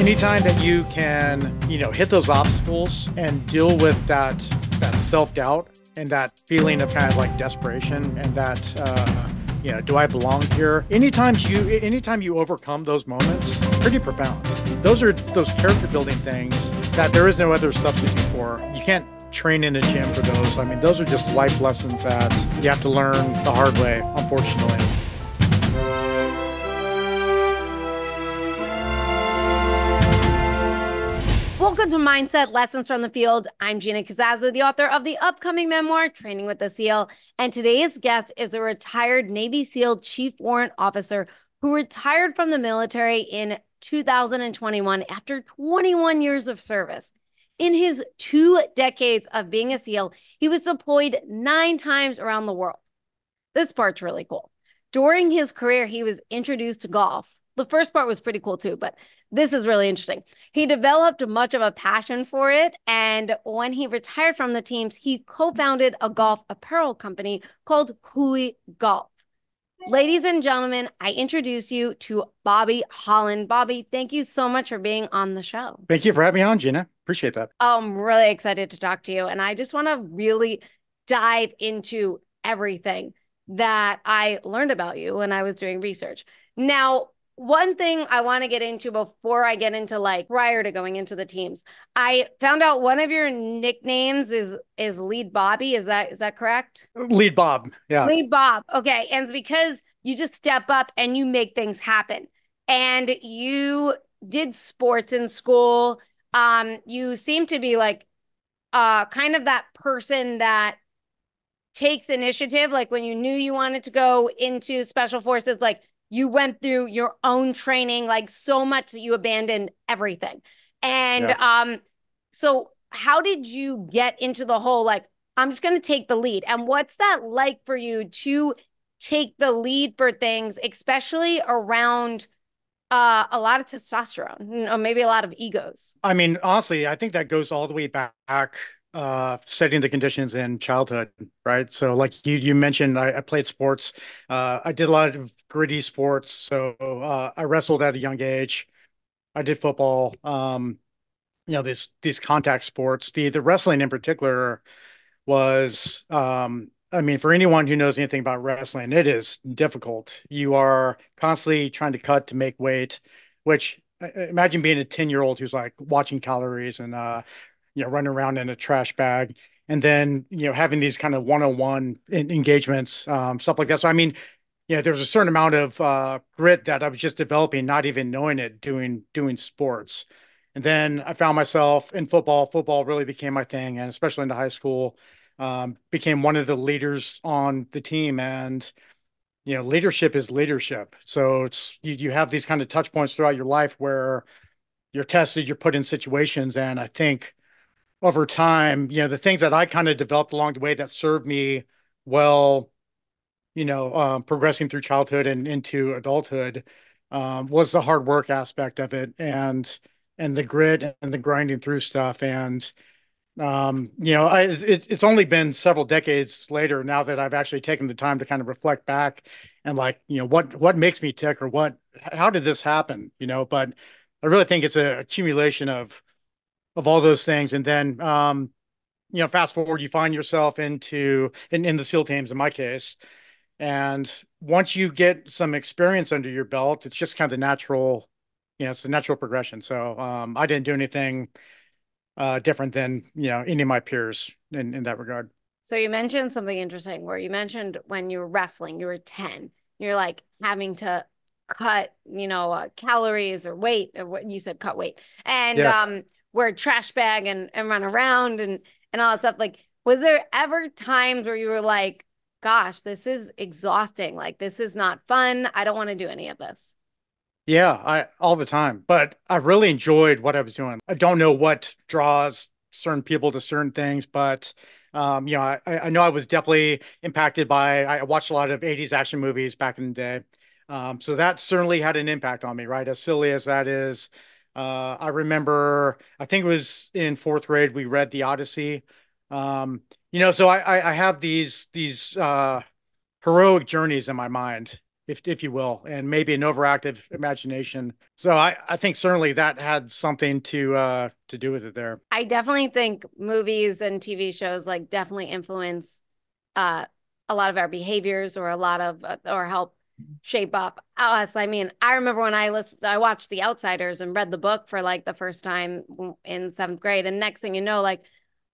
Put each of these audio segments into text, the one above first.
Anytime that you can, hit those obstacles and deal with that self-doubt and that feeling of kind of like desperation and that do I belong here? Anytime you overcome those moments, pretty profound. Those are those character building things that there is no other substitute for. You can't train in a gym for those. I mean, those are just life lessons that you have to learn the hard way, unfortunately. Welcome to Mindset Lessons from the Field. I'm Gina Kazazza, the author of the upcoming memoir, Training with a SEAL. And today's guest is a retired Navy SEAL Chief Warrant Officer who retired from the military in 2021 after 21 years of service. In his 2 decades of being a SEAL, he was deployed 9 times around the world. This part's really cool. During his career, he was introduced to golf. The first part was pretty cool too, but this is really interesting. He developed much of a passion for it, and when he retired from the teams, he co-founded a golf apparel company called Cooley Golf. Ladies and gentlemen, I introduce you to Bobby Holland. Bobby, thank you so much for being on the show. Thank you for having me on, Gina. Appreciate that. I'm really excited to talk to you, and I just want to really dive into everything that I learned about you when I was doing research. Now, one thing I want to get into before I get into prior to going into the teams, I found out one of your nicknames is Lead Bobby. Is that correct? Lead Bob. Yeah. Lead Bob. Okay. And it's because you just step up and you make things happen. And you did sports in school. You seem to be kind of that person that takes initiative. Like when you knew you wanted to go into special forces, you went through your own training, so much that you abandoned everything. And yeah. So how did you get into the whole, I'm just going to take the lead? And what's that like for you to take the lead for things, especially around a lot of testosterone, or maybe a lot of egos? I mean, honestly, I think that goes all the way back, setting the conditions in childhood, right? So like you mentioned, I played sports. I did a lot of gritty sports. So I wrestled at a young age. I did football. These contact sports. The wrestling in particular was I mean, for anyone who knows anything about wrestling, it is difficult. You are constantly trying to cut to make weight, which imagine being a 10-year-old who's like watching calories and running around in a trash bag, and then having these kind of one-on-one engagements, stuff like that. So I mean, there was a certain amount of grit that I was just developing, not even knowing it, doing sports. And then I found myself in football. Football really became my thing, and especially into high school, became one of the leaders on the team. And leadership is leadership. So it's you have these kind of touch points throughout your life where you're tested, you're put in situations, and I think over time, the things that I kind of developed along the way that served me well, progressing through childhood and into adulthood, was the hard work aspect of it and the grit and the grinding through stuff. And, it's only been several decades later now that I've actually taken the time to kind of reflect back and what makes me tick, or how did this happen? But I really think it's an accumulation of all those things. And then, fast forward, you find yourself in the SEAL teams in my case. And once you get some experience under your belt, it's just kind of the natural, it's the natural progression. So, I didn't do anything, different than, any of my peers in that regard. So you mentioned something interesting where you mentioned when you were wrestling, you were 10, you're having to cut, calories or weight, or what you said, cut weight. And, yeah. Wear a trash bag and run around and all that stuff. Was there ever times where you were like, gosh, this is exhausting. This is not fun. I don't want to do any of this. Yeah, all the time. But I really enjoyed what I was doing. I don't know what draws certain people to certain things, but I know I was definitely impacted by, I watched a lot of 80s action movies back in the day. So that certainly had an impact on me, right? As silly as that is. I remember, I think it was in 4th grade, we read the Odyssey. So I have these heroic journeys in my mind, if you will, and maybe an overactive imagination. So I think certainly that had something to do with it there. I definitely think movies and TV shows like definitely influence uh, a lot of our behaviors or a lot of or help shape up us. I mean, I remember when I watched The Outsiders and read the book for like the first time in seventh grade, and next thing you know, like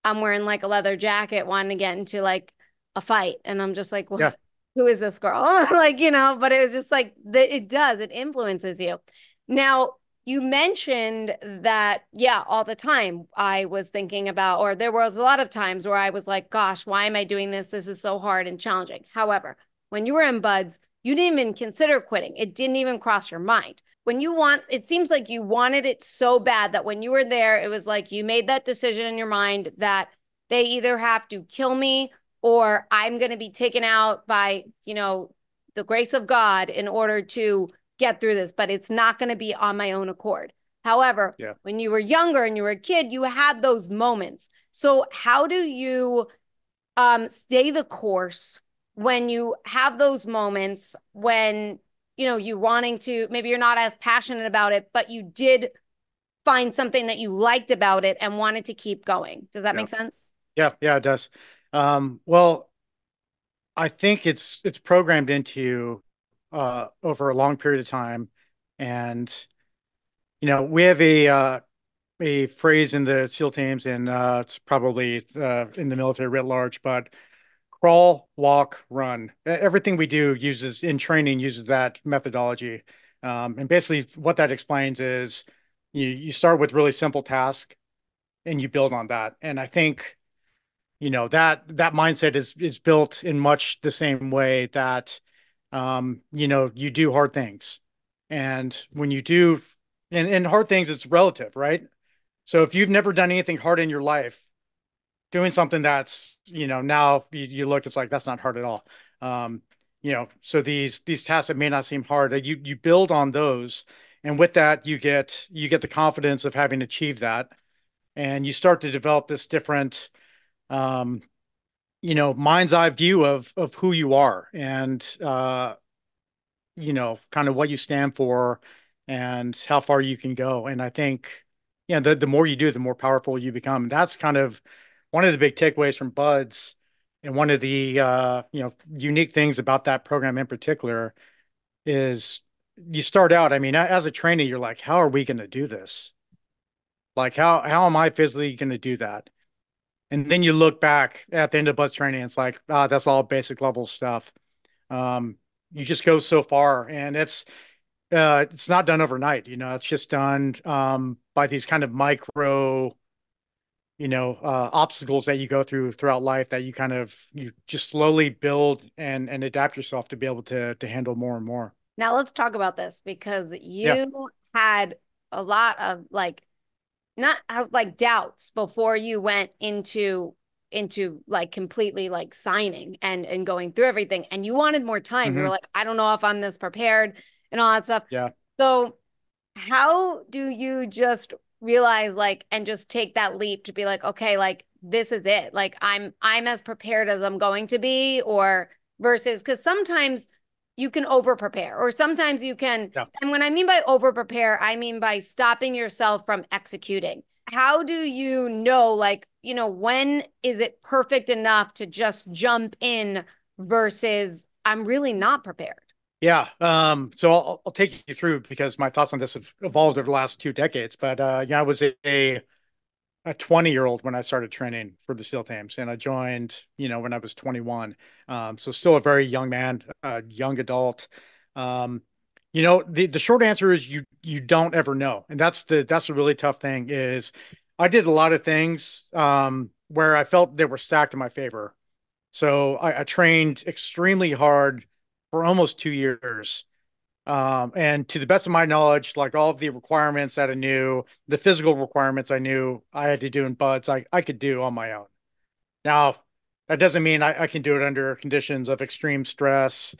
I'm wearing like a leather jacket, wanting to get into like a fight, and I'm just like, Yeah, what? Who is this girl? Like, but it was just like it influences you. Now, you mentioned that, yeah, all the time I was thinking about, or there was a lot of times where I was like, gosh, why am I doing this? This is so hard and challenging. However, when you were in Buds, you didn't even consider quitting. It didn't even cross your mind. It seems like you wanted it so bad that when you were there, it was like you made that decision in your mind that they either have to kill me or I'm going to be taken out by, the grace of God in order to get through this, but it's not going to be on my own accord. However, yeah. when you were younger and you were a kid, you had those moments. So, how do you stay the course when you have those moments when, you wanting to, maybe you're not as passionate about it, but you did find something that you liked about it and wanted to keep going? Does that Yeah. make sense? Yeah, yeah, it does. Well, I think it's programmed into you over a long period of time. And we have a phrase in the SEAL teams, and it's probably in the military writ large, but crawl, walk, run. Everything we do uses in training uses that methodology. And basically what that explains is you start with really simple tasks and you build on that. And I think that mindset is built in much the same way that you do hard things. And when you do and hard things, it's relative, right? So if you've never done anything hard in your life, doing something that's now you look, it's like that's not hard at all. um so these tasks that may not seem hard, you build on those, and with that you get the confidence of having achieved that, and you start to develop this different um mind's eye view of who you are, and kind of what you stand for and how far you can go. And I think, the more you do, the more powerful you become. That's kind of one of the big takeaways from Buds. And one of the, unique things about that program in particular is you start out, I mean, as a trainee, you're like, how are we going to do this? Like, how am I physically going to do that? And then you look back at the end of Buds training, it's like, that's all basic level stuff. Um, you just go so far, and it's not done overnight. It's just done by these kind of micro, obstacles that you go throughout life, that you just slowly build and adapt yourself to be able to handle more and more. Now let's talk about this because Yeah. you had a lot of like not like doubts before you went into like completely like signing and going through everything, and you wanted more time. You were Hmm. like, I don't know if I'm this prepared and all that stuff. Yeah. So how do you just realize like and just take that leap to be like, okay, like this is it, like I'm as prepared as I'm going to be? Or versus, because sometimes you can over prepare, or sometimes you can, Yeah. and when I mean by over prepare, I mean by stopping yourself from executing. How do you know, like, when is it perfect enough to just jump in versus I'm really not prepared? Yeah. So I'll take you through, because my thoughts on this have evolved over the last 2 decades. But I was a 20-year-old when I started training for the SEAL teams, and I joined, when I was 21. So still a very young man, a young adult. Um, the short answer is you don't ever know. And that's the really tough thing is I did a lot of things where I felt they were stacked in my favor. So I trained extremely hard for almost 2 years. And to the best of my knowledge, like all of the requirements that I knew, the physical requirements I knew I had to do in buds, I could do on my own. Now, that doesn't mean I can do it under conditions of extreme stress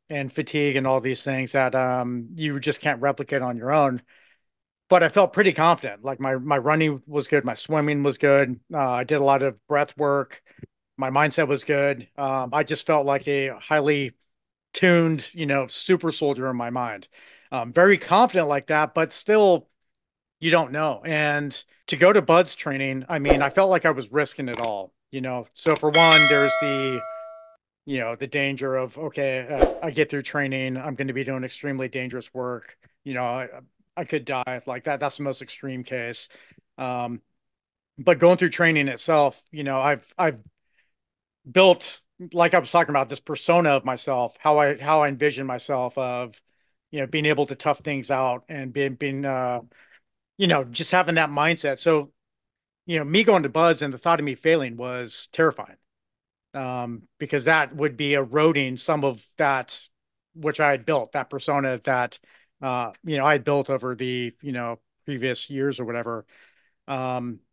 and fatigue and all these things that you just can't replicate on your own. But I felt pretty confident. Like my running was good, my swimming was good. I did a lot of breath work. My mindset was good. I just felt like a highly tuned, super soldier in my mind. Very confident like that, but still, you don't know. And to go to Bud's training, I mean, I felt like I was risking it all, So for one, there's the danger of, okay, I get through training, I'm going to be doing extremely dangerous work. I could die like that. That's the most extreme case. Um, but going through training itself, I've built, like I was talking about, this persona of myself, how I envision myself of, being able to tough things out and being just having that mindset. So, me going to Buds and the thought of me failing was terrifying. Because that would be eroding some of that which I had built, that persona that I had built over the, previous years or whatever.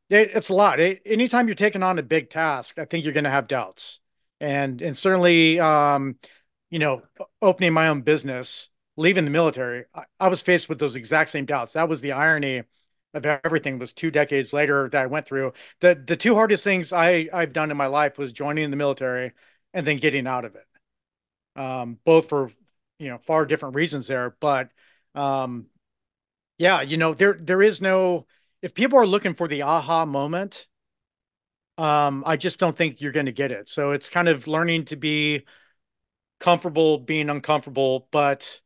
It's a lot. Anytime you're taking on a big task, I think you're going to have doubts, and certainly, opening my own business, leaving the military, I was faced with those exact same doubts. That was the irony of everything. Was 2 decades later that I went through the two hardest things I've done in my life was joining the military and then getting out of it. Both for far different reasons there, but um, yeah, there is no, if people are looking for the aha moment, I just don't think you're going to get it. So it's kind of learning to be comfortable being uncomfortable, but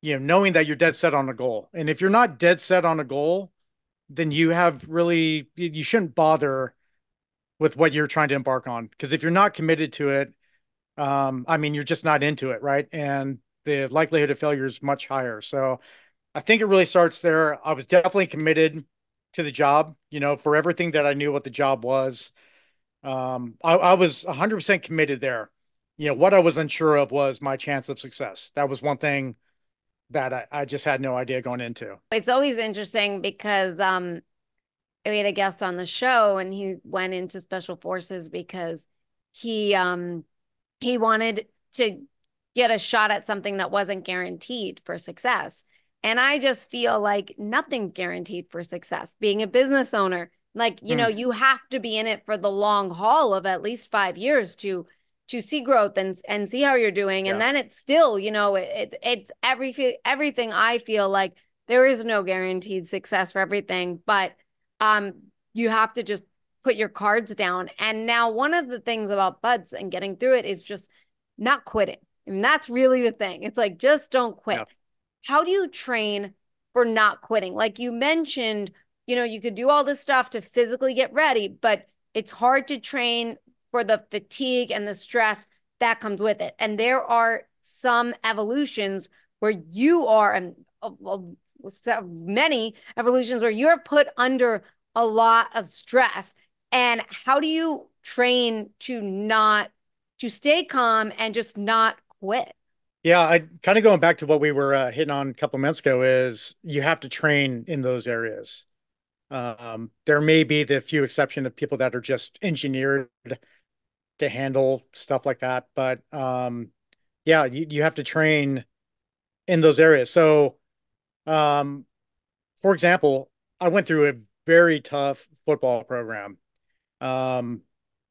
knowing that you're dead set on a goal. And if you're not dead set on a goal, then you shouldn't bother with what you're trying to embark on. Because if you're not committed to it, I mean, you're just not into it, right? And the likelihood of failure is much higher. So I think it really starts there. I was definitely committed to the job, for everything that I knew what the job was. I was 100% committed there. What I was unsure of was my chance of success. That was one thing that I just had no idea going into. It's always interesting because we had a guest on the show and he went into special forces because he he wanted to get a shot at something that wasn't guaranteed for success. And I just feel like nothing's guaranteed for success. Being a business owner, like, Hmm. you have to be in it for the long haul of at least 5 years to see growth and see how you're doing. And Yeah. then it's still, it's everything. I feel like there is no guaranteed success for everything, but um you have to just put your cards down. And now one of the things about buds and getting through it is just not quitting. And that's really the thing. It's like, just don't quit. Yeah. How do you train for not quitting? Like you mentioned, you could do all this stuff to physically get ready, but it's hard to train for the fatigue and the stress that comes with it. And there are some evolutions where you are, and many evolutions where you're put under a lot of stress. And how do you train to stay calm and just not quit? Yeah, I kind of going back to what we were hitting on a couple minutes ago is you have to train in those areas. There may be the few exception of people that are just engineered to handle stuff like that, but yeah, you have to train in those areas. So, um, for example, I went through a very tough football program. Um,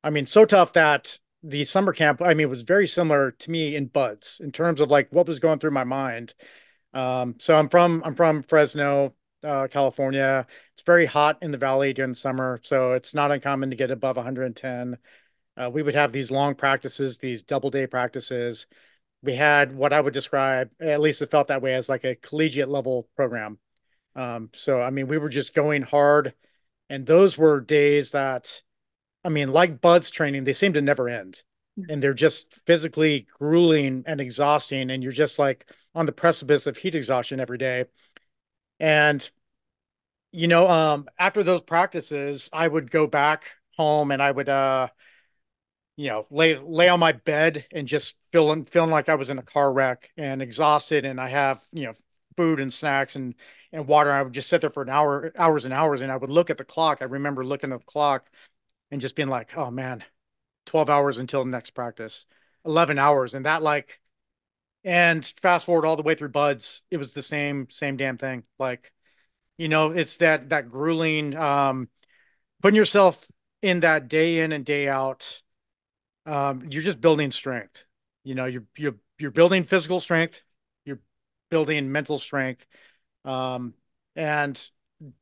I mean, so tough that the summer camp, I mean, was very similar to me in buds in terms of like what was going through my mind. So I'm from Fresno, California. It's very hot in the valley during the summer, so it's not uncommon to get above 110. We would have these long practices, these double day practices. We had what I would describe, at least it felt that way, as like a collegiate level program. So I mean, we were just going hard, and those were days that, I mean, like buds training, they seem to never end. And they're just physically grueling and exhausting. And you're just like on the precipice of heat exhaustion every day. And, after those practices, I would go back home and I would, lay on my bed and just feeling like I was in a car wreck and exhausted. And I have, food and snacks and water. I would just sit there for an hour, hours and hours. And I would look at the clock. I remember looking at the clock and just being like, oh man, 12 hours until the next practice, 11 hours. And that like, and fast forward all the way through buds, it was the same damn thing. Like, it's that grueling, putting yourself in that day in and day out. You're just building strength. You're you're building physical strength, you're building mental strength. Um, and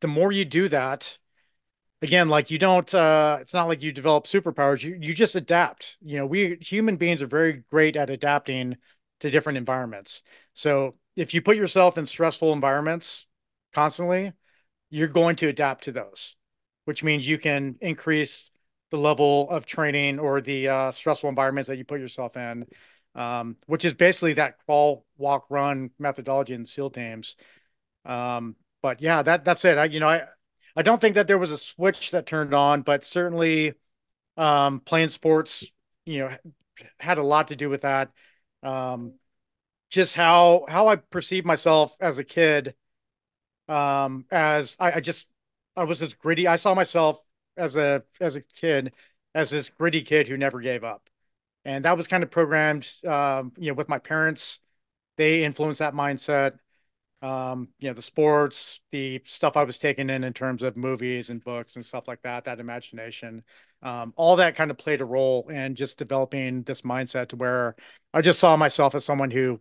the more you do that, again, like you don't, it's not like you develop superpowers. You just adapt. We human beings are very great at adapting to different environments. So if you put yourself in stressful environments constantly, you're going to adapt to those, which means you can increase the level of training or the stressful environments that you put yourself in, which is basically that crawl, walk, run methodology in SEAL teams. But yeah, that's it. I don't think that there was a switch that turned on, but certainly playing sports, you know, had a lot to do with that. Um, just how I perceived myself as a kid, as I was this gritty. I saw myself as a kid as this gritty kid who never gave up. And that was kind of programmed, with my parents. They influenced that mindset. The sports, the stuff I was taking in terms of movies and books and stuff like that, that imagination, all that kind of played a role in just developing this mindset to where I just saw myself as someone who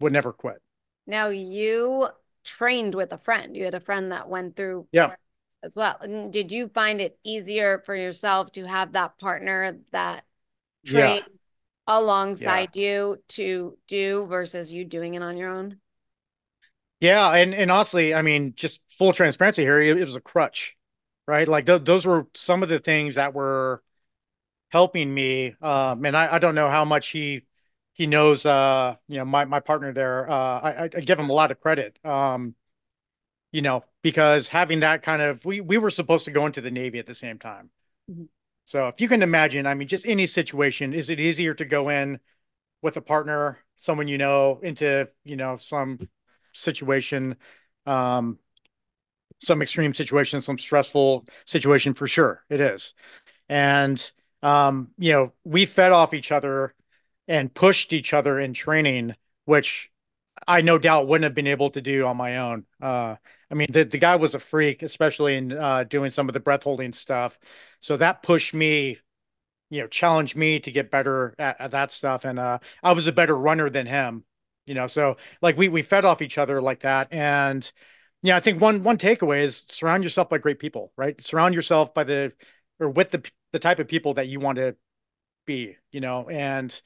would never quit. Now you trained with a friend. You had a friend that went through Yeah, as well. And did you find it easier for yourself to have that partner that yeah, trained yeah, alongside you to do versus you doing it on your own? yeah. And honestly, I mean, just full transparency here, it was a crutch, right? Like those were some of the things that were helping me. And I don't know how much he knows. My partner there. I give him a lot of credit. Because having that kind of we were supposed to go into the Navy at the same time. Mhm. So if you can imagine, I mean, just any situation, is it easier to go in with a partner, someone into some situation, um, some extreme situation, some stressful situation? For sure, it is. And we fed off each other and pushed each other in training, which I no doubt wouldn't have been able to do on my own. I mean, the guy was a freak, especially in doing some of the breath holding stuff. So that pushed me, challenged me to get better at that stuff. And I was a better runner than him, so like we fed off each other like that. And I think one takeaway is surround yourself by great people, right? Surround yourself by or with the type of people that you want to be, and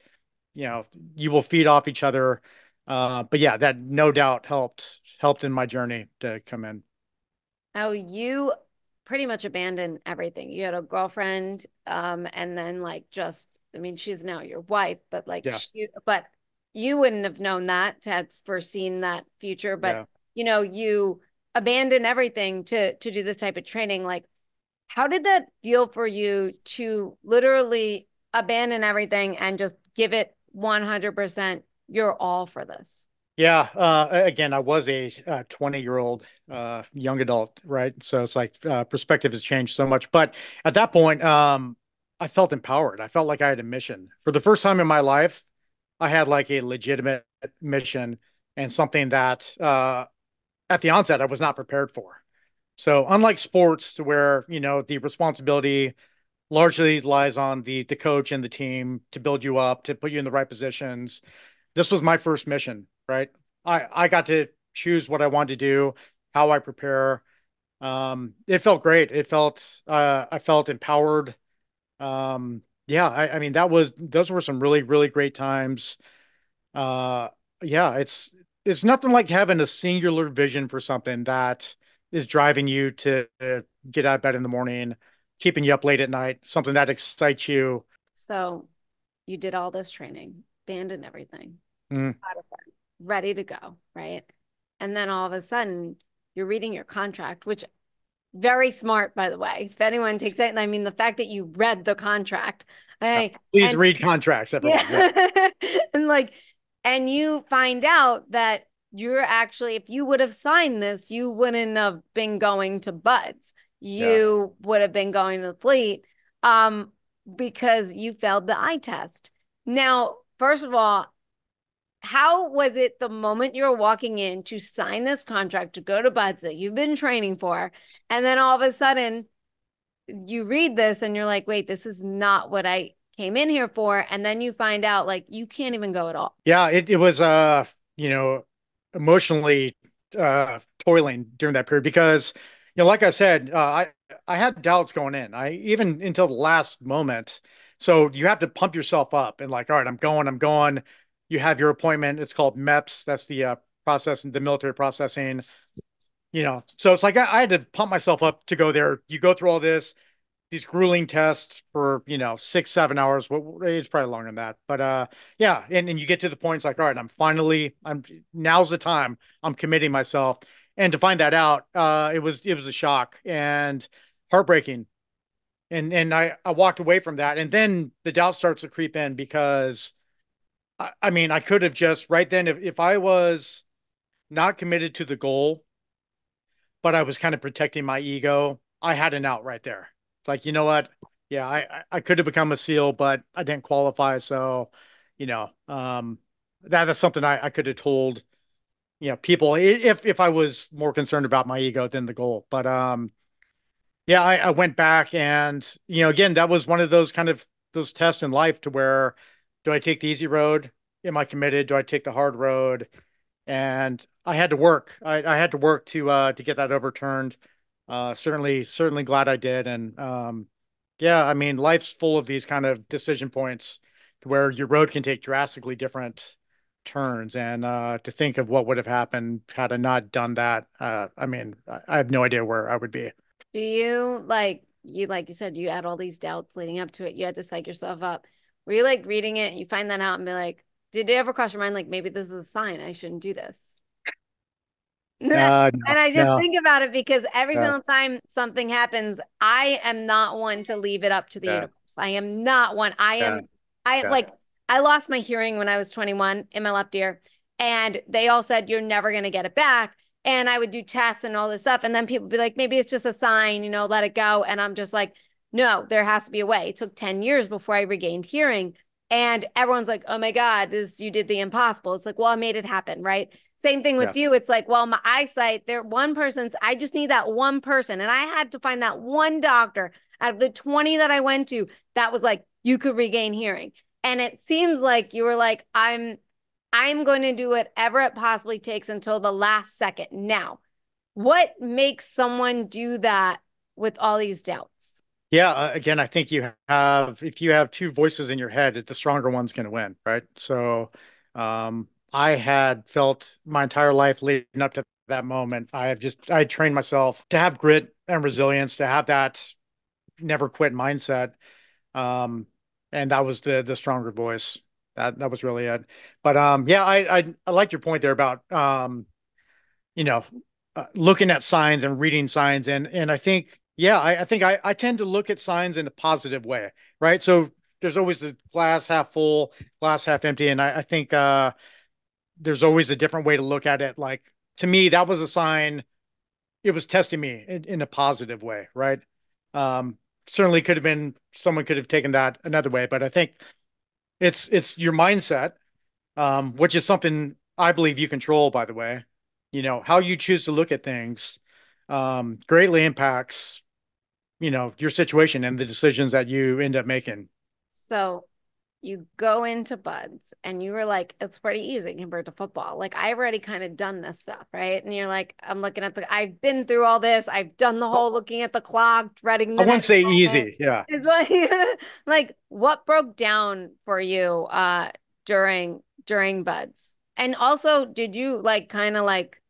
you know, you will feed off each other. But yeah, that no doubt helped in my journey to come in. Oh, you pretty much abandoned everything. You had a girlfriend, and then like just, I mean, she's now your wife, but Yeah, but you wouldn't have known that to have foreseen that future. But yeah. you abandoned everything to do this type of training. Like, how did that feel for you to literally abandon everything and just give it 100% your all for this? Yeah, again, I was a 20-year-old young adult, right? So it's like perspective has changed so much. But at that point, I felt empowered. I felt like I had a mission. For the first time in my life, I had like a legitimate mission and something that at the onset I was not prepared for. So unlike sports, to where the responsibility largely lies on the coach and the team to build you up, to put you in the right positions. This was my first mission, right? I got to choose what I wanted to do, how I prepare. It felt great. I felt empowered. Yeah, I mean those were some really, really great times. Uh, yeah, it's nothing like having a singular vision for something that is driving you to get out of bed in the morning, keeping you up late at night, something that excites you. So you did all this training, abandoned everything, Mm, out of work, ready to go, right? And then all of a sudden, you're reading your contract, which very smart, by the way. If anyone takes it, I mean, the fact that you read the contract, yeah. okay, Please and read contracts, everyone. Yeah, yeah, and like, and you find out that you're actually, if you would have signed this, you wouldn't have been going to Buds. yeah. You would have been going to the fleet, um, because you failed the eye test. Now, first of all, how was it the moment you were walking in to sign this contract to go to Buds that you've been training for, and then all of a sudden you read this and you're like, wait, this is not what I came in here for, and then you find out like you can't even go at all. Yeah, it was you know, emotionally toiling during that period because, like I said, I had doubts going in. I even until the last moment. So you have to pump yourself up and like, all right, I'm going, I'm going. You have your appointment. It's called MEPS. That's the processing, the military processing. So it's like I had to pump myself up to go there. You go through all this, these grueling tests for 6 7 hours. It's probably longer than that, but yeah. And you get to the point, it's like, all right, I'm now's the time. I'm committing myself. And to find that out, it was a shock and heartbreaking. And I walked away from that, and then the doubt starts to creep in because I mean, I could have just right then, if I was not committed to the goal, but I was kind of protecting my ego, I had an out right there. It's like, you know what? Yeah, I could have become a SEAL, but I didn't qualify. So, you know, um, that's something I could have told, people if I was more concerned about my ego than the goal. But yeah, I went back and, again, that was one of those kind of those tests in life to where do I take the easy road? Am I committed? Do I take the hard road? And I had to work. I had to work to get that overturned. Certainly glad I did. And yeah, I mean, life's full of these kind of decision points where your road can take drastically different turns. And to think of what would have happened had I not done that, I mean, I have no idea where I would be. Do you like you said, you had all these doubts leading up to it. You had to psych yourself up. Were you like reading it, you find that out and be like, did it ever cross your mind like maybe this is a sign I shouldn't do this? No, And I just no, think about it because every yeah, single time something happens, I am not one to leave it up to the yeah, universe. I am not one. yeah, I yeah, like, I lost my hearing when I was 21 in my left ear, and they all said, you're never going to get it back. And I would do tests and all this stuff. And then people would be like, maybe it's just a sign, let it go. And I'm just like, no, there has to be a way. It took 10 years before I regained hearing. And everyone's like, oh my God, you did the impossible. It's like, well, I made it happen, right? Same thing yeah. with you. It's like, well, my eyesight, I just need that one person. And I had to find that one doctor out of the 20 that I went to that was like, you could regain hearing. And it seems like you were like, I'm going to do whatever it possibly takes until the last second. Now, what makes someone do that with all these doubts? Yeah, again, I think if you have two voices in your head, the stronger one's going to win, right? So, I had felt my entire life leading up to that moment. I had trained myself to have grit and resilience, to have that never quit mindset. Um, and that was the stronger voice. That was really it. But yeah, I liked your point there about you know, looking at signs and reading signs. And I think, yeah, I think I tend to look at signs in a positive way, right? So there's always the glass half full, glass half empty. And I think there's always a different way to look at it. Like to me, that was a sign. It was testing me in a positive way, right? Um, Certainly could have been someone could have taken that another way, but I think it's your mindset, which is something I believe you control, by the way. How you choose to look at things, greatly impacts, your situation and the decisions that you end up making. So you go into buds and you were like, it's pretty easy compared to football. Like I've already kind of done this stuff, right? And you're like, I've been through all this. I've done the whole looking at the clock, dreading I the wouldn't next say moment. easy. Yeah. It's like, like what broke down for you during buds? And also, did you like kind of like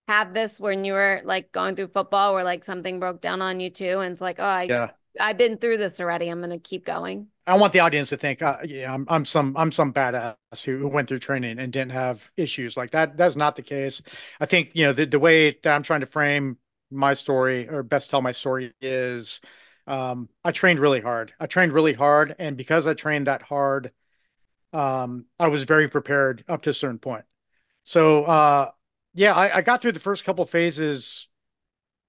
have this when you were like going through football where like something broke down on you too? And it's like, oh, Yeah. I've been through this already. I'm gonna keep going. I want the audience to think, yeah, I'm some badass who went through training and didn't have issues like that. That's not the case. I think, the way that I'm trying to frame my story or best tell my story is, I trained really hard. I trained really hard. And because I trained that hard, I was very prepared up to a certain point. So, yeah, I got through the first couple phases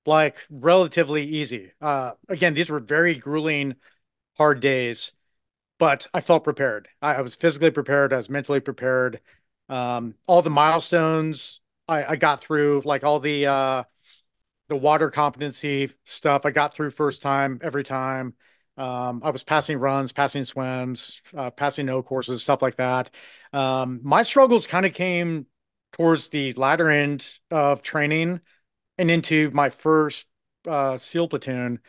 like relatively easy. Again, these were very grueling, hard days, but I felt prepared. I was physically prepared. I was mentally prepared. All the milestones I got through, like all the water competency stuff, I got through first time every time. I was passing runs, passing swims, passing no courses, stuff like that. My struggles kind of came towards the latter end of training and into my first SEAL platoon,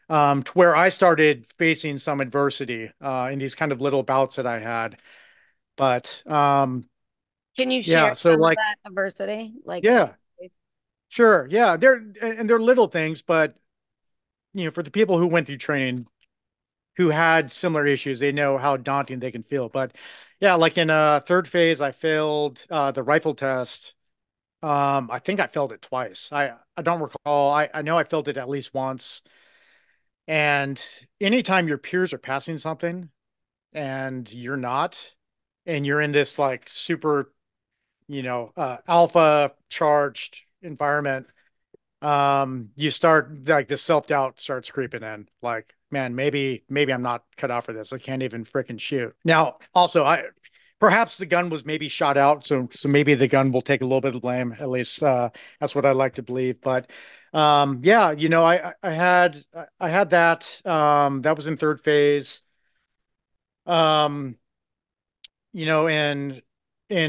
to where I started facing some adversity in these kind of little bouts that I had. But Can you share yeah, so some of like, that adversity? yeah, sure, yeah, they're little things, but for the people who went through training who had similar issues, they know how daunting they can feel. But yeah, like in third phase, I failed the rifle test. I think I failed it twice. I don't recall. I know I failed it at least once. And anytime your peers are passing something and you're not, and you're in this like super, alpha charged environment, you start like the self-doubt starts creeping in. Like, man, maybe I'm not cut out for this. I can't even freaking shoot. Now, also, I perhaps the gun was maybe shot out, so maybe the gun will take a little bit of blame. At least that's what I like to believe. But yeah, I had that. That was in third phase. Um, in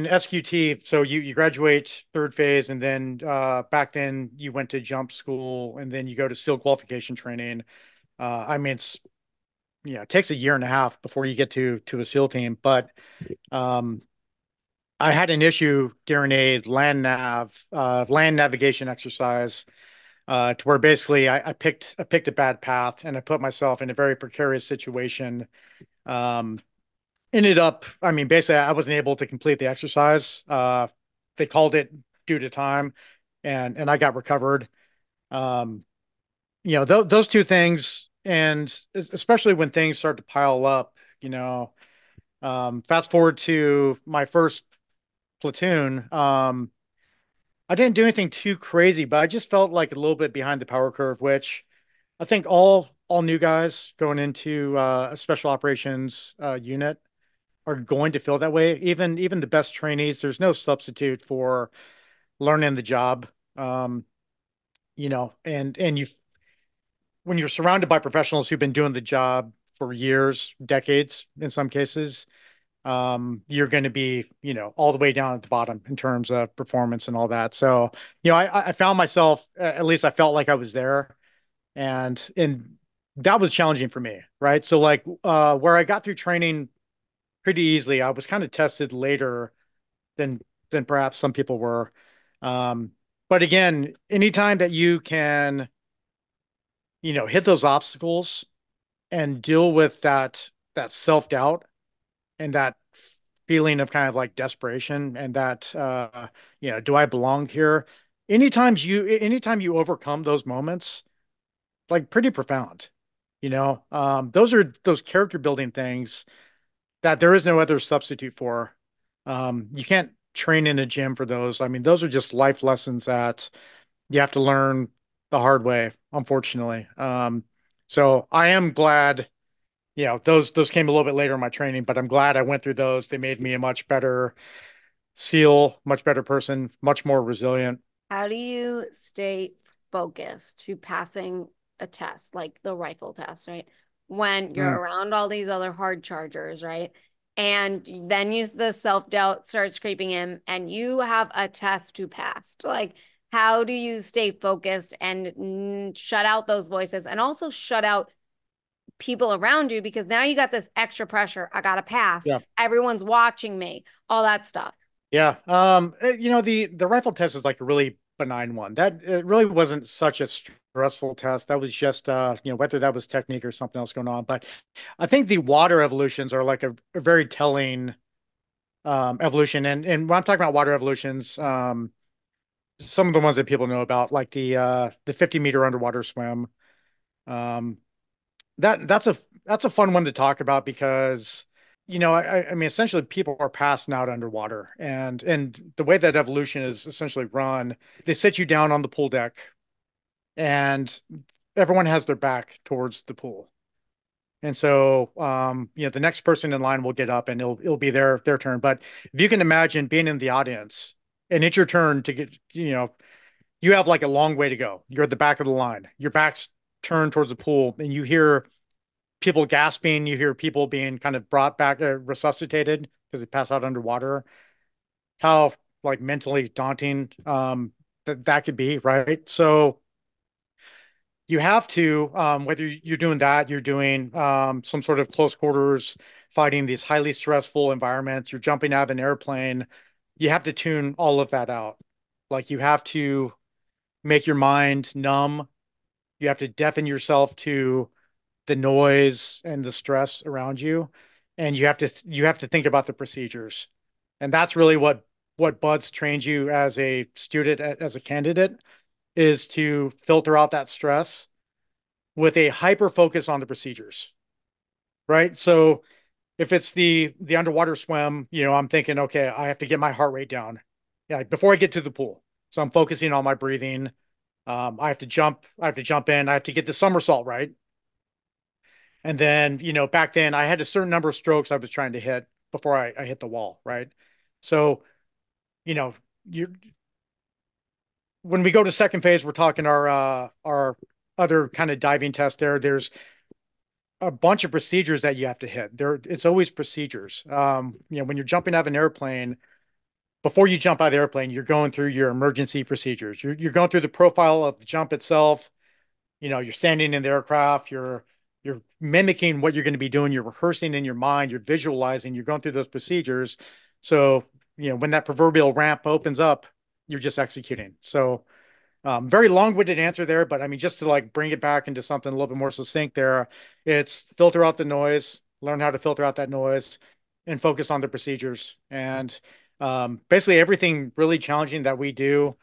SQT, so you graduate third phase, and then back then you went to jump school, and then you go to SEAL qualification training. I mean, it takes a year and a half before you get to a SEAL team. But um, I had an issue during a land navigation exercise, to where basically I picked a bad path, and I put myself in a very precarious situation. Um, Ended up, I mean, basically, I wasn't able to complete the exercise. They called it due to time, and I got recovered. Um, those two things, and especially when things start to pile up, fast forward to my first platoon. I didn't do anything too crazy, but I just felt like a little bit behind the power curve, which I think all new guys going into a special operations unit are going to feel that way. Even the best trainees, there's no substitute for learning the job. Um, and you when you're surrounded by professionals who've been doing the job for years, decades in some cases, you're going to be, all the way down at the bottom in terms of performance and all that. So, I found myself, at least I felt like I was there, and that was challenging for me, right? So like where I got through training pretty easily, I was kind of tested later than than perhaps some people were. Um, but again, anytime that you can, hit those obstacles and deal with that self-doubt and that feeling of kind of like desperation and that do I belong here? Anytime you overcome those moments, like pretty profound. Those are those character building things that there is no other substitute for. You can't train in a gym for those. I mean, those are just life lessons that you have to learn the hard way, unfortunately. So I am glad, those came a little bit later in my training, but I'm glad I went through those. They made me a much better SEAL, much better person, much more resilient. How do you stay focused to passing a test, like the rifle test, right? When you're Mm, around all these other hard chargers, right? And then the self-doubt starts creeping in and you have a test to pass. Like, how do you stay focused and shut out those voices and also shut out people around you? Because now you got this extra pressure. I got to pass. yeah. Everyone's watching me, all that stuff. Yeah. The rifle test is like a really benign one. That it really wasn't such a stressful test. That was just whether that was technique or something else going on. But I think the water evolutions are like a very telling evolution. And when I'm talking about water evolutions, some of the ones that people know about, like the 50-meter underwater swim. Um, that's a fun one to talk about because I mean, essentially people are passing out underwater, and the way that evolution is essentially run, they sit you down on the pool deck, and everyone has their back towards the pool. And so, the next person in line will get up and it'll be their turn. But if you can imagine being in the audience and it's your turn to get, you have like a long way to go. You're at the back of the line. Your back's turned towards the pool, and you hear people gasping, you hear people being kind of brought back, resuscitated because they pass out underwater. How like mentally daunting that could be, right? So you have to, whether you're doing that, you're doing some sort of close quarters fighting these highly stressful environments, you're jumping out of an airplane, you have to tune all of that out. Like you have to make your mind numb. You have to deafen yourself to the noise and the stress around you, and you have to think about the procedures. And that's really what Buds trains you as a student, as a candidate, is to filter out that stress with a hyper focus on the procedures, right? So if it's the underwater swim, I'm thinking, okay, I have to get my heart rate down, yeah, before I get to the pool. So I'm focusing on my breathing. I have to jump in. I have to get the somersault right. And then, back then I had a certain number of strokes I was trying to hit before I hit the wall, right? So, you know, you when we go to second phase, we're talking our other kind of diving test there. There's a bunch of procedures that you have to hit. It's always procedures. When you're jumping out of an airplane, before you jump out of the airplane, you're going through your emergency procedures. You're going through the profile of the jump itself. You're standing in the aircraft, you're mimicking what you're going to be doing, you're rehearsing in your mind, you're visualizing, you're going through those procedures. So, when that proverbial ramp opens up, you're just executing. So, very long-winded answer there, but I mean, just to like bring it back into something a little bit more succinct there, it's filter out the noise, learn how to filter out that noise, and focus on the procedures. And basically everything really challenging that we do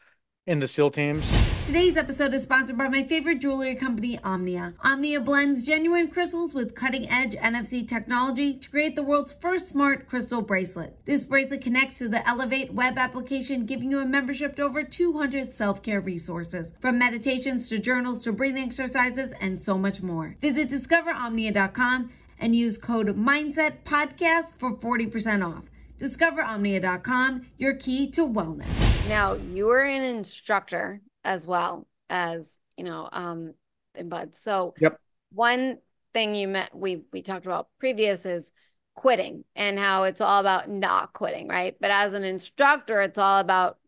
in the SEAL teams. Today's episode is sponsored by my favorite jewelry company, Omnia. Omnia blends genuine crystals with cutting-edge NFC technology to create the world's first smart crystal bracelet. This bracelet connects to the Elevate web application, giving you a membership to over 200 self-care resources, from meditations to journals to breathing exercises and so much more. Visit discoveromnia.com and use code MindsetPodcast for 40% off. DiscoverOmnia.com, your key to wellness. Now, you were an instructor as well as, in Bud. So Yep. one thing we talked about previous is quitting and how it's all about not quitting, right? But as an instructor, it's all about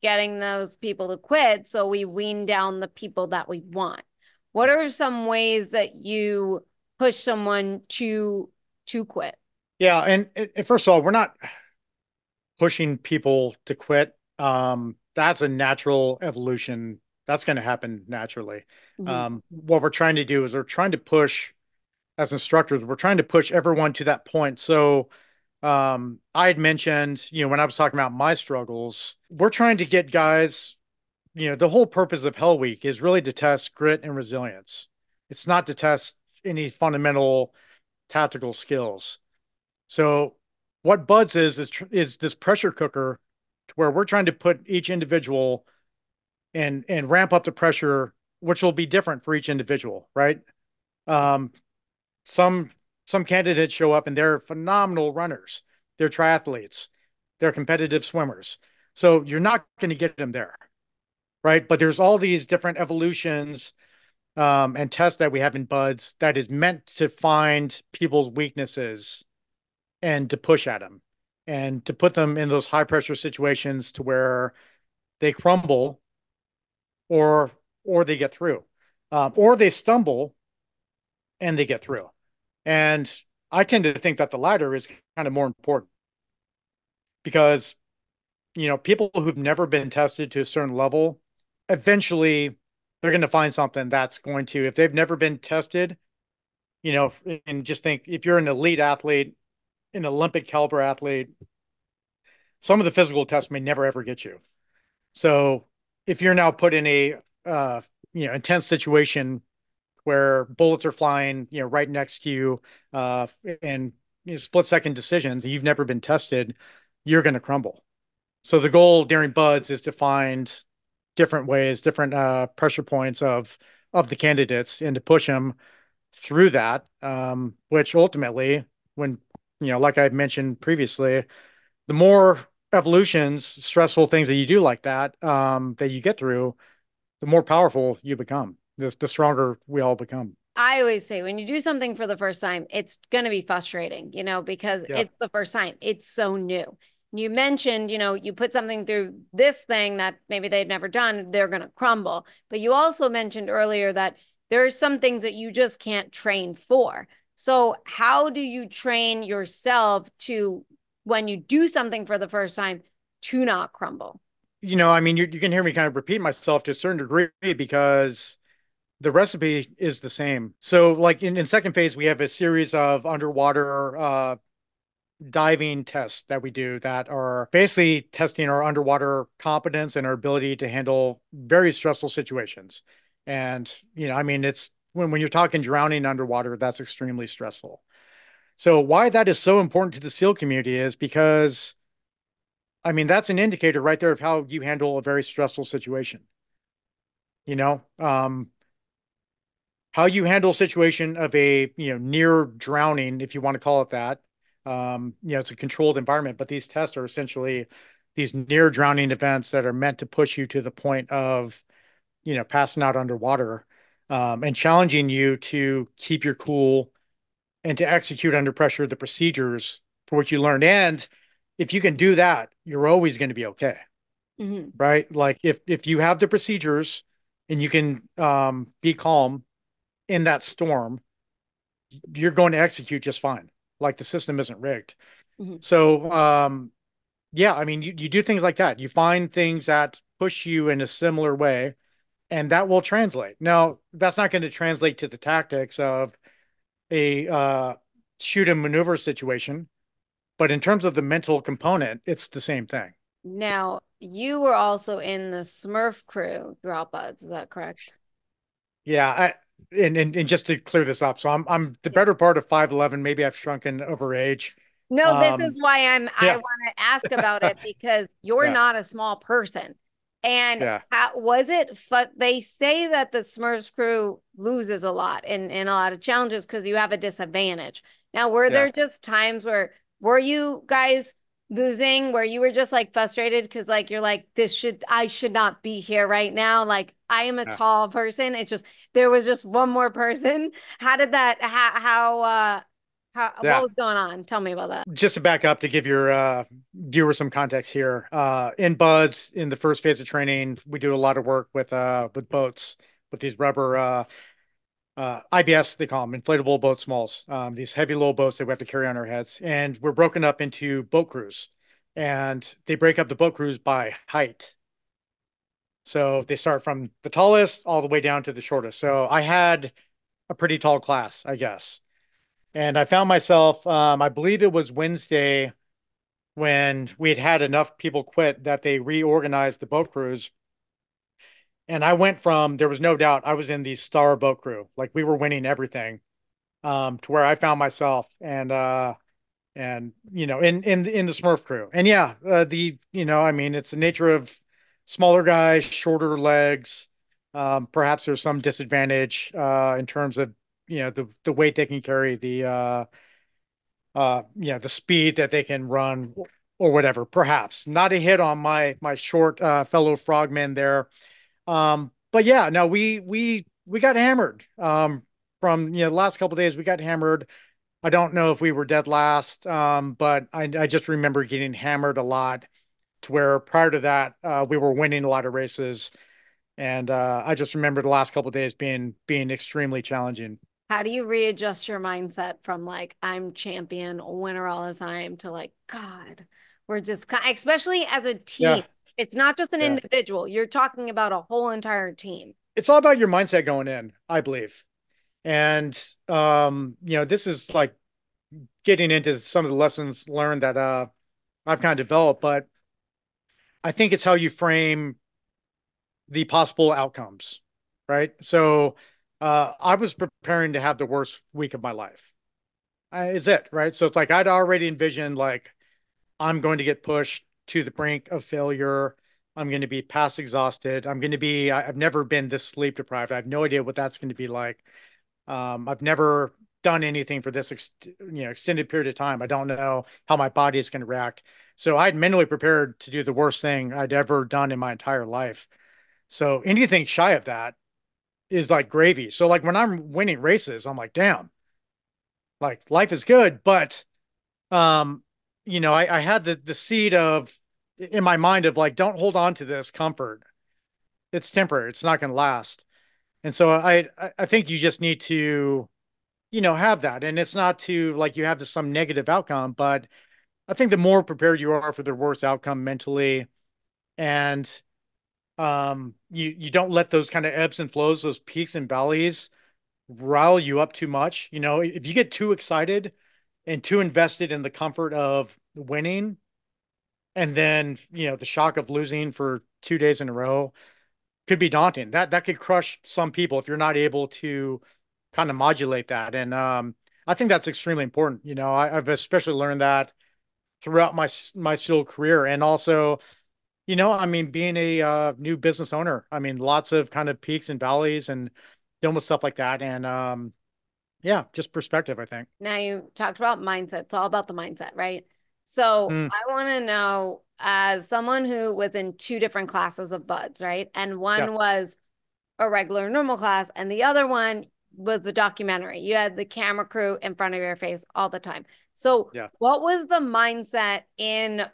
getting those people to quit. So we wean down the people that we want. What are some ways that you push someone to quit? Yeah, and first of all, we're not pushing people to quit. That's a natural evolution. That's going to happen naturally. What we're trying to do is we're trying to push, as instructors, we're trying to push everyone to that point. So, I had mentioned, when I was talking about my struggles, we're trying to get guys, the whole purpose of Hell Week is really to test grit and resilience. It's not to test any fundamental tactical skills. So what Buds is this pressure cooker where we're trying to put each individual and ramp up the pressure, which will be different for each individual, right? Um, some some candidates show up and they're phenomenal runners, they're triathletes, they're competitive swimmers. So you're not going to get them there, right? But there's all these different evolutions and tests that we have in Buds that is meant to find people's weaknesses and to push at them and to put them in those high pressure situations to where they crumble or they get through, or they stumble and they get through. And I tend to think that the latter is kind of more important because people who've never been tested to a certain level, eventually they're going to find something that's going to, if they've never been tested, and just think if you're an elite athlete, an Olympic caliber athlete, some of the physical tests may never ever get you. So if you're now put in a intense situation where bullets are flying, right next to you, and split second decisions, and you've never been tested, you're going to crumble. So the goal during Buds is to find different ways, different pressure points of the candidates, and to push them through that. Which ultimately, when like I mentioned previously, the more evolutions, stressful things that you do like that, that you get through, the more powerful you become. The stronger we all become. I always say when you do something for the first time, it's going to be frustrating, because Yeah. it's the first time. It's so new. You mentioned, you put something through this thing that maybe they'd never done, they're going to crumble. But you also mentioned earlier that there are some things that you just can't train for. So, how do you train yourself to, when you do something for the first time, to not crumble? I mean, you can hear me kind of repeat myself to a certain degree because the recipe is the same. So, like in second phase, we have a series of underwater diving tests that we do that are basically testing our underwater competence and our ability to handle very stressful situations. And, I mean, it's when you're talking drowning underwater, that's extremely stressful. So, why that is so important to the SEAL community is because, I mean, that's an indicator right there of how you handle a very stressful situation. You know, um, how you handle a situation of a near drowning, if you want to call it that. It's a controlled environment, but these tests are essentially these near drowning events that are meant to push you to the point of passing out underwater, and challenging you to keep your cool and to execute under pressure the procedures for what you learned. And if you can do that, you're always going to be okay, Mm-hmm. right? Like if you have the procedures and you can be calm in that storm, you're going to execute just fine. Like the system isn't rigged. Mm-hmm. So, yeah, I mean, you do things like that. You find things that push you in a similar way, and that will translate. Now, that's not going to translate to the tactics of a shoot and maneuver situation, but in terms of the mental component, it's the same thing. Now, you were also in the Smurf crew throughout Buds, is that correct? Yeah, and just to clear this up, so I'm the better part of 5'11". Maybe I've shrunken over age. No, this Um, is why I yeah, want to ask about it because you're yeah, not a small person. And yeah, how, was it they say that the Smurfs crew loses a lot in a lot of challenges because you have a disadvantage. Now, were yeah. there just times where were you guys losing where you were just like frustrated because like you're like I should not be here right now. Like I am a Yeah. tall person. It's just there was just one more person. How did that how what Yeah. was going on? Tell me about that. Just to back up to give your viewer some context here, in Buds, in the first phase of training, we do a lot of work with boats, with these rubber IBS, they call them, inflatable boat smalls. These heavy little boats that we have to carry on our heads, and we're broken up into boat crews, and they break up the boat crews by height. So they start from the tallest all the way down to the shortest. So I had a pretty tall class, I guess. And I found myself, I believe it was Wednesday when we had had enough people quit that they reorganized the boat crews. And I went from, there was no doubt I was in the star boat crew. Like we were winning everything, to where I found myself and in the Smurf crew. And yeah, I mean, it's the nature of smaller guys, shorter legs. Perhaps there's some disadvantage in terms of the weight they can carry, the speed that they can run or whatever. Perhaps not a hit on my short fellow frogmen there. But yeah, no, we got hammered. From the last couple of days, we got hammered. I don't know if we were dead last, but I just remember getting hammered a lot. To where prior to that, we were winning a lot of races, and I just remember the last couple of days being extremely challenging. How do you readjust your mindset from like I'm champion, winner all the time to like God, we're just especially as a team. Yeah, It's not just an yeah. individual. You're talking about a whole entire team. It's all about your mindset going in, I believe. And this is like getting into some of the lessons learned that I've kind of developed, but I think it's how you frame the possible outcomes, right? So I was preparing to have the worst week of my life. Is it, right? So it's like I'd already envisioned like I'm going to get pushed to the brink of failure. I'm going to be past exhausted. I've never been this sleep deprived. I have no idea what that's going to be like. I've never done anything for this extended period of time. I don't know how my body is going to react. So I'd mentally prepared to do the worst thing I'd ever done in my entire life. So anything shy of that, is like gravy. So like when I'm winning races, I'm like, damn, like life is good. But um, I had the seed of in my mind of like, don't hold on to this comfort. It's temporary. It's not going to last. And so I think you just need to, have that. And it's not to like you have some negative outcome, but I think the more prepared you are for the worst outcome mentally, and you don't let those kind of ebbs and flows, those peaks and valleys rile you up too much. If you get too excited and too invested in the comfort of winning, and then the shock of losing for 2 days in a row could be daunting. That could crush some people if you're not able to kind of modulate that. And I think that's extremely important. I've especially learned that throughout my still career, and also, I mean, being a new business owner. I mean, lots of kind of peaks and valleys and dealing with stuff like that. And yeah, just perspective, I think. Now you talked about mindset. It's all about the mindset, right? So Mm, I want to know, as someone who was in two different classes of buds, right? And yeah, one was a regular normal class, and the other one was the documentary. You had the camera crew in front of your face all the time. So yeah. what was the mindset in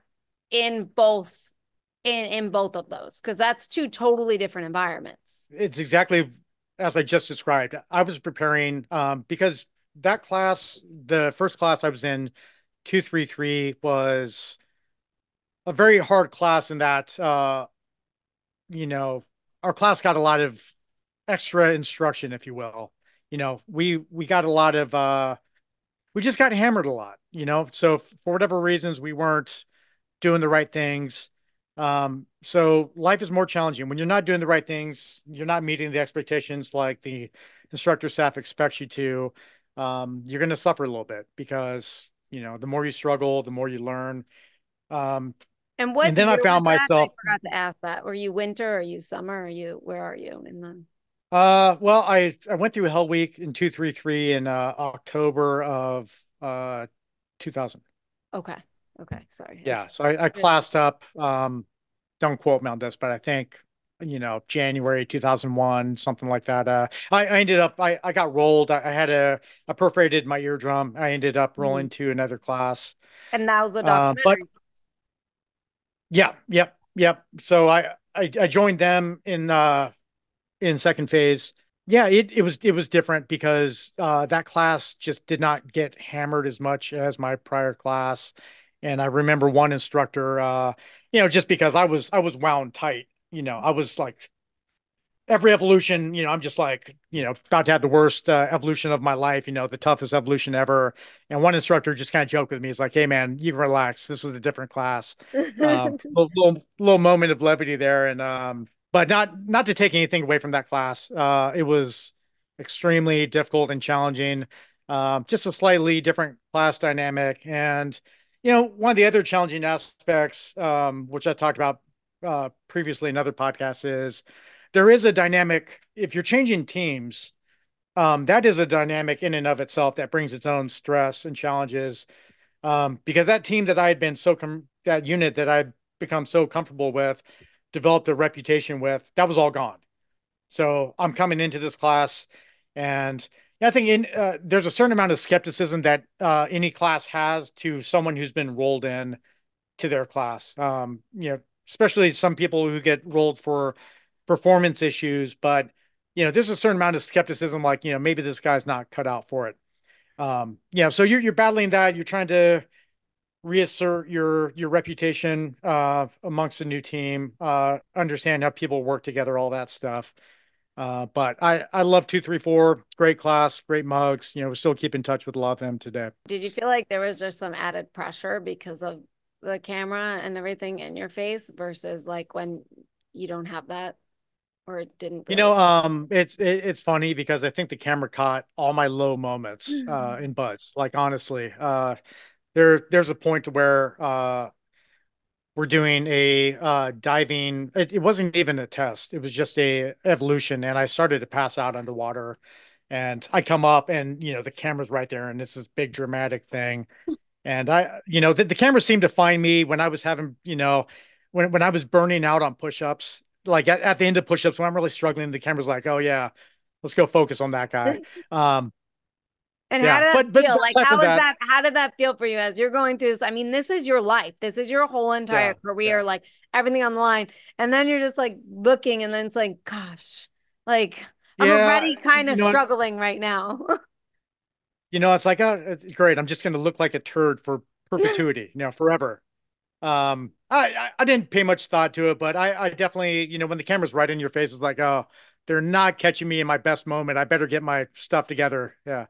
both in both of those? Because that's two totally different environments. It's exactly as I just described. I was preparing because that class, the first class I was in, 233, was a very hard class in that you know, our class got a lot of extra instruction, if you will. We got a lot of we just got hammered a lot. So for whatever reasons we weren't doing the right things. So life is more challenging when you're not doing the right things. You're not meeting the expectations like the instructor staff expects you to. You're going to suffer a little bit because the more you struggle, the more you learn. Um, And and what then I year was found that? I myself. forgot to ask that. Were you winter? Are you summer? Are you where are you in the Well, I went through Hell Week in 233 in October of 2000. okay. Okay. Sorry. I Yeah, just so I classed up. Don't quote me on this, but I think January 2001, something like that. I ended up I got rolled. I had a perforated my eardrum. I ended up Mhm. rolling to another class. And that was a But documentary. yeah, yep, yep. So I joined them in second phase. Yeah, it was different because that class just did not get hammered as much as my prior class. And I remember one instructor, just because I was wound tight, I was like every evolution, I'm just like, about to have the worst evolution of my life, the toughest evolution ever. And one instructor just kind of joked with me. He's like, "Hey man, you can relax. This is a different class." Little moment of levity there. And but not to take anything away from that class. It was extremely difficult and challenging. Just a slightly different class dynamic. And one of the other challenging aspects, which I talked about previously in other podcasts, is there is a dynamic. If you're changing teams, that is a dynamic in and of itself that brings its own stress and challenges. Because that team that I had been that unit that I'd become so comfortable with, developed a reputation with, that was all gone. So I'm coming into this class, and yeah, I think there's a certain amount of skepticism that any class has to someone who's been rolled in to their class. Especially some people who get rolled for performance issues, but there's a certain amount of skepticism, like, maybe this guy's not cut out for it. So you're battling that. You're trying to reassert your reputation amongst a new team, understand how people work together, all that stuff. But I love 234, great class, great mugs. We still keep in touch with a lot of them today. Did you feel like there was just some added pressure because of the camera and everything in your face versus like when you don't have that or it didn't really? It's funny because I think the camera caught all my low moments in butts. Like honestly, there's a point to where we're doing a diving. It wasn't even a test. It was just a evolution, and I started to pass out underwater. And I come up, and the camera's right there, and it's this big dramatic thing. And the camera seemed to find me when I was having, when I was burning out on push-ups. Like at the end of push-ups, when I'm really struggling, the camera's like, "Oh yeah." let's go focus on that guy. Um, And how yeah, did that but feel? Like, aside how from is that, that? How did that feel for you as you're going through this? I mean, this is your life. This is your whole entire yeah, career, yeah, like everything on the line. And then you're just like looking, and then it's like, gosh, like I'm yeah. already kind of struggling right now. It's like, oh, it's great. I'm just going to look like a turd for perpetuity, forever. I didn't pay much thought to it, but I definitely, when the camera's right in your face, it's like, oh, they're not catching me in my best moment. I better get my stuff together. Yeah.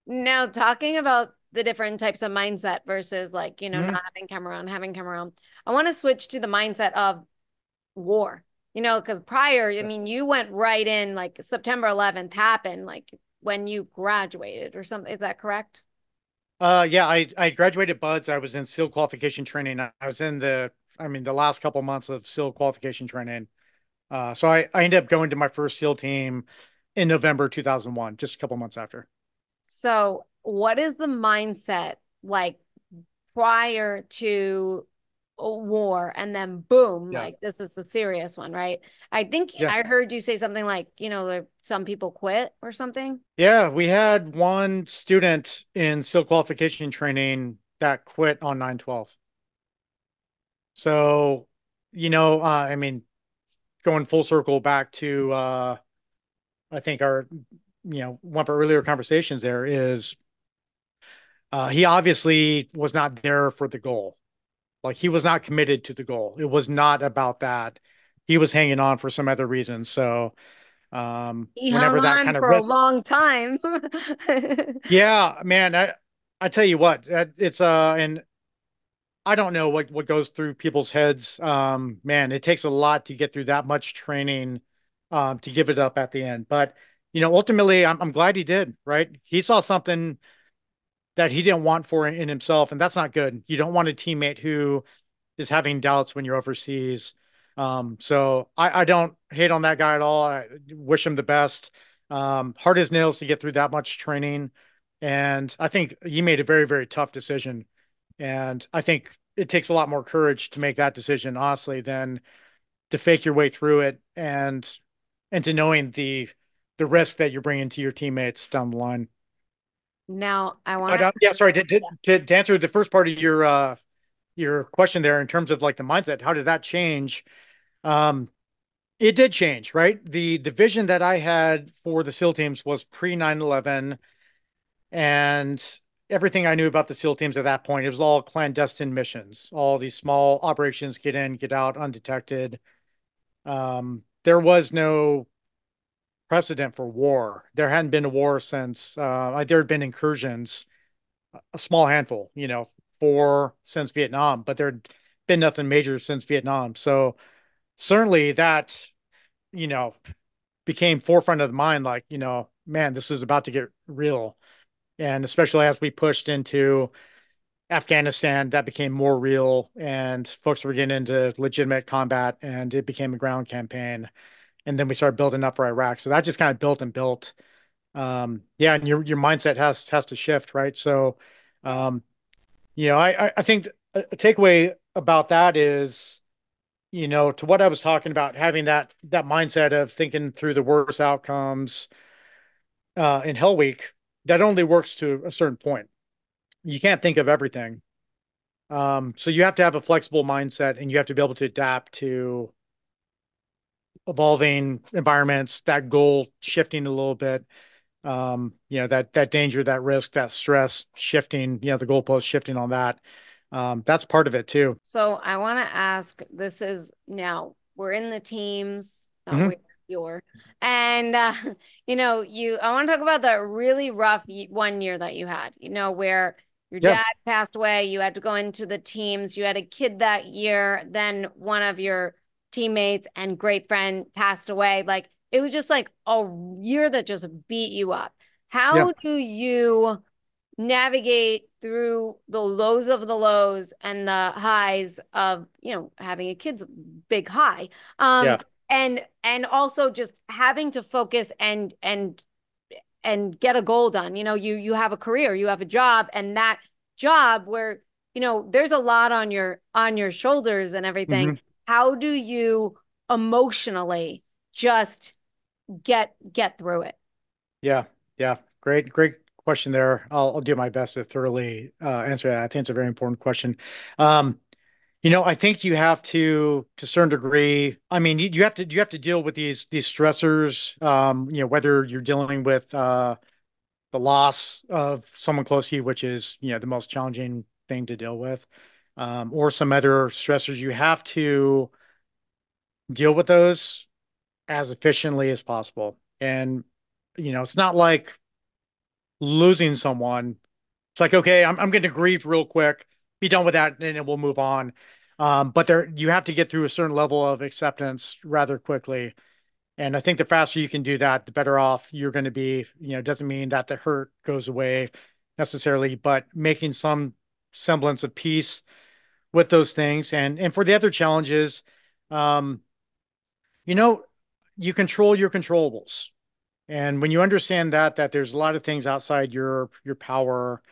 Now, talking about the different types of mindset versus like, Hmm. not having camera on, having camera on, I want to switch to the mindset of war, because prior, I mean, you went right in like September 11th happened, like when you graduated or something. Is that correct? Yeah, I graduated BUDS. I was in SEAL qualification training. I was in the last couple months of SEAL qualification training. So I ended up going to my first SEAL team in November 2001, just a couple months after. So, what is the mindset like prior to a war and then boom, Yeah. like this is a serious one, right? I think Yeah. I heard you say something like, like some people quit or something. Yeah, we had one student in SEAL qualification training that quit on 9/12. So, going full circle back to I think our one of our earlier conversations there is he obviously was not there for the goal. Like he was not committed to the goal. It was not about that. He was hanging on for some other reason. So He hung whenever that on kind of for a risk, long time. yeah, man, I tell you what, it's and I don't know what goes through people's heads. Man, it takes a lot to get through that much training, to give it up at the end. But ultimately, I'm glad he did. Right? He saw something that he didn't want for in himself, and that's not good. You don't want a teammate who is having doubts when you're overseas. So I don't hate on that guy at all. I wish him the best. Hard as nails to get through that much training, and I think he made a very, very tough decision. And I think it takes a lot more courage to make that decision, honestly, than to fake your way through it and to knowing the risk that you're bringing to your teammates down the line. Now, I want But to, yeah, sorry to answer the first part of your question there in terms of like the mindset. How did that change? Um, it did change, right? The vision that I had for the SEAL teams was pre 9/11, and everything I knew about the SEAL teams at that point, it was all clandestine missions, all these small operations, get in, get out undetected. There was no precedent for war. There hadn't been a war since there had been incursions, a small handful, four since Vietnam, but there'd been nothing major since Vietnam. So certainly that, you know, became forefront of the mind, like, man, this is about to get real. And especially as we pushed into Afghanistan, that became more real and folks were getting into legitimate combat and it became a ground campaign. And then we started building up for Iraq. So that just kind of built and built. Yeah, and your mindset has to shift, right? So um, I think a takeaway about that is, to what I was talking about, having that mindset of thinking through the worst outcomes in Hell Week, that only works to a certain point. You can't think of everything. So you have to have a flexible mindset and you have to be able to adapt to evolving environments, that goal shifting a little bit, that danger, that risk, that stress shifting, the goalpost shifting on that. That's part of it too. so I want to ask, this is now we're in the teams, not Hmm. we, you're, and, I want to talk about the really rough 1 year that you had, where your Yeah. dad passed away, you had to go into the teams, you had a kid that year, then one of your teammates and great friend passed away. Like it was just like a year that just beat you up. Yeah. How do you navigate through the lows of the lows and the highs of having a kid's big high, um Yeah. and also just having to focus and get a goal done. You have a career, you have a job, and that job where there's a lot on your shoulders and everything. Hmm. How do you emotionally just get through it? Yeah, yeah. Great question there. I'll do my best to thoroughly answer that. I think it's a very important question. Um, I think you have to a certain degree. I mean, you have to deal with these stressors. Whether you're dealing with the loss of someone close to you, which is the most challenging thing to deal with, or some other stressors, you have to deal with those as efficiently as possible. And it's not like losing someone. It's like, okay, I'm going to grieve real quick, be done with that, and then we'll move on. But you have to get through a certain level of acceptance rather quickly. And I think the faster you can do that, the better off you're going to be. It doesn't mean that the hurt goes away necessarily, but making some semblance of peace with those things. And for the other challenges, um, you know, you control your controllables. And when you understand that there's a lot of things outside your power,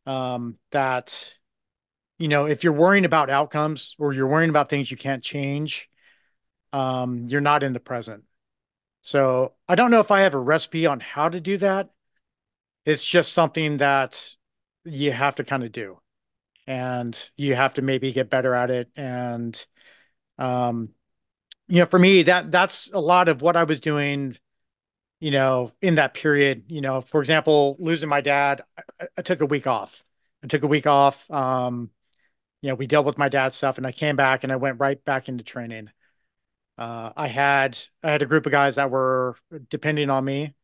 that if you're worrying about outcomes or you're worrying about things you can't change, you're not in the present. So I don't know if I have a recipe on how to do that. It's just something that you have to kind of do, and you have to maybe get better at it. And um, for me, that's a lot of what I was doing. In that period, for example, losing my dad, I took a week off. I took a week off. We dealt with my dad's stuff, and I came back and I went right back into training. I had a group of guys that were depending on me.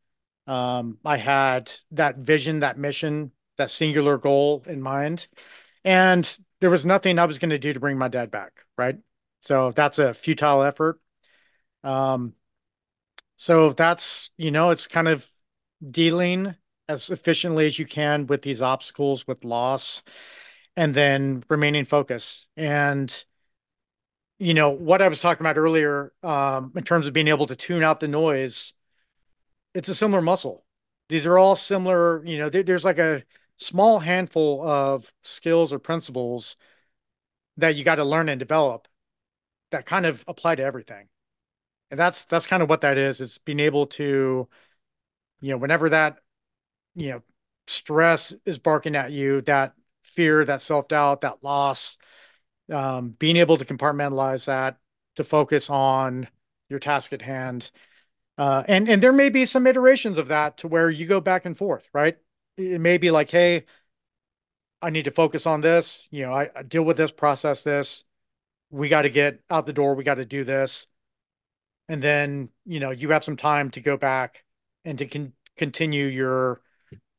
I had that vision, that mission, that singular goal in mind, and there was nothing I was going to do to bring my dad back, right? So that's a futile effort. Um, so it's kind of dealing as efficiently as you can with these obstacles, with loss, and then remaining focused. And what I was talking about earlier, in terms of being able to tune out the noise, it's a similar muscle. These are all similar. There's like a small handful of skills or principles that you got to learn and develop that kind of apply to everything. And that's kind of what that is. It's being able to, whenever that, you know, stress is barking at you, that fear, that self-doubt, that loss, being able to compartmentalize that to focus on your task at hand. And there may be some iterations of that to where you go back and forth, right? It may be like, hey, I need to focus on this. I deal with this, process this. We got to get out the door. We got to do this. And then, you have some time to go back and to continue your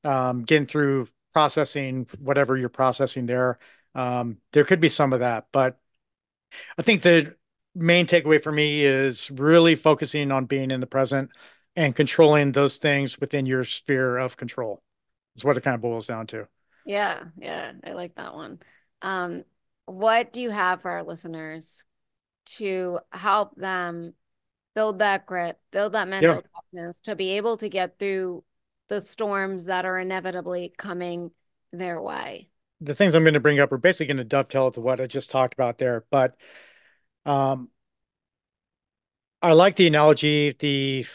getting through processing whatever you're processing there. There could be some of that, but I think the main takeaway for me is really focusing on being in the present and controlling those things within your sphere of control. Is what it kind of boils down to. Yeah, yeah, I like that one. Um, what do you have for our listeners to help them build that grit, build that Yeah. mental toughness to be able to get through the storms that are inevitably coming their way? The things I'm going to bring up are basically going to dovetail to what I just talked about there. But um, I like the analogy, the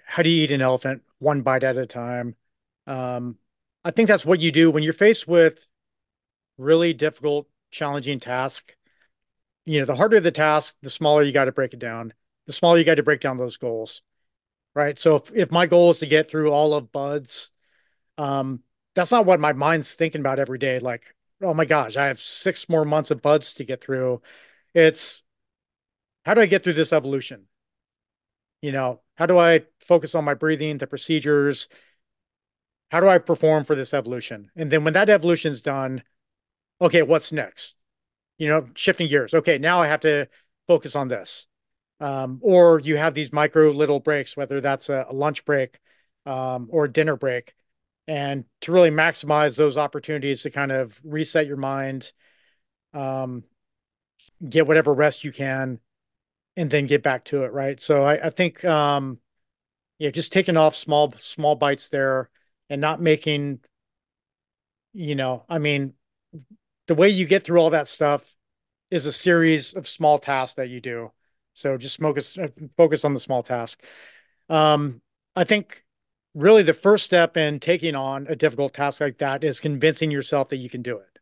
how do you eat an elephant one bite at a time? Um, I think that's what you do when you're faced with really difficult, challenging task. The harder the task, the smaller you got to break it down. The smaller you got to break down those goals, right? So if my goal is to get through all of Bud's, um, that's not what my mind's thinking about every day. Like, oh my gosh, I have 6 more months of Bud's to get through. It's how do I get through this evolution? How do I focus on my breathing, the procedures? How do I perform for this evolution? And then when that evolution's done, okay, what's next? Shifting gears. Okay, now I have to focus on this. Or you have these micro little breaks, whether that's a lunch break, or a dinner break, and to really maximize those opportunities to kind of reset your mind, um, get whatever rest you can, and then get back to it, right? So I think, just taking off small bites there and not making, I mean, the way you get through all that stuff is a series of small tasks that you do. So just focus on the small task. I think really the first step in taking on a difficult task like that is convincing yourself that you can do it.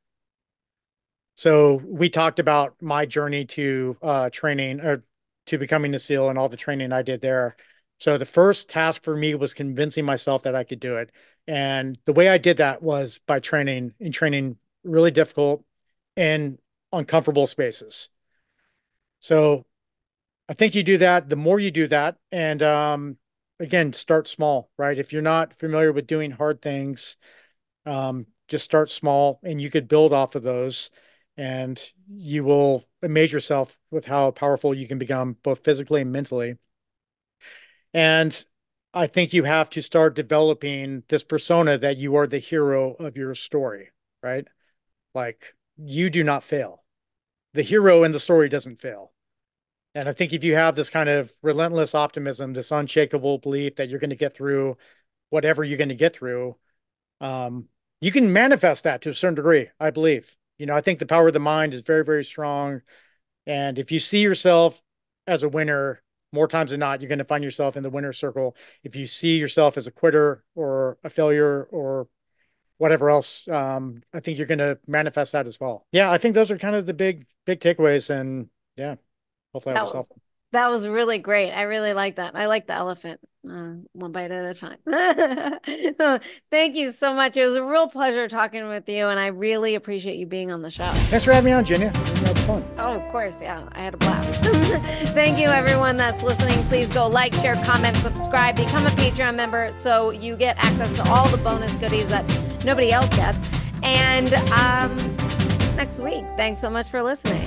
So we talked about my journey to training or to becoming a SEAL and all the training I did there. So the first task for me was convincing myself that I could do it. And the way I did that was by training really difficult and uncomfortable spaces. So I think you do that. The more you do that, and again, start small, right? If you're not familiar with doing hard things, just start small, and you could build off of those, and you will amaze yourself with how powerful you can become, both physically and mentally. And I think you have to start developing this persona that you are the hero of your story, right? Like you do not fail. The hero in the story doesn't fail. And I think if you have this kind of relentless optimism, this unshakable belief that you're going to get through whatever you're going to get through, you can manifest that to a certain degree, I believe. I think the power of the mind is very, very strong. And if you see yourself as a winner, more times than not, you're going to find yourself in the winner circle. If you see yourself as a quitter or a failure or whatever else, I think you're going to manifest that as well. Yeah, I think those are kind of the big takeaways. And yeah, hopefully that That was was helpful. that was really great. I really like that. I like the elephant, one bite at a time. So, thank you so much. It was a real pleasure talking with you, and I really appreciate you being on the show. Thanks for having me on, Genia. That was fun. Oh, of course. Yeah, I had a blast. Thank you, everyone that's listening. Please go like, share, comment, subscribe, become a Patreon member so you get access to all the bonus goodies that nobody else gets. And next week, thanks so much for listening.